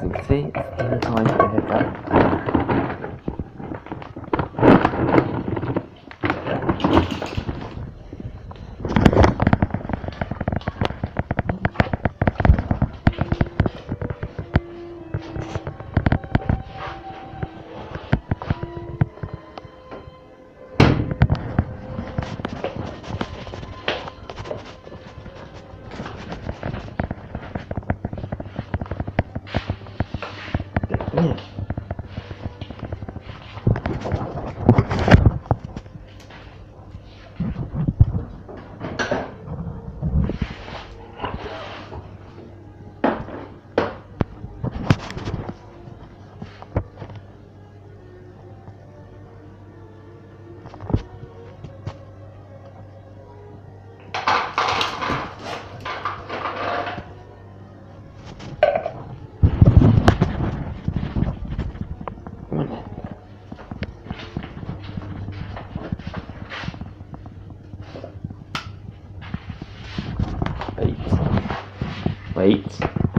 As you can see, it's dinner time for the haircut. Yeah. Come on then. Wait. Wait.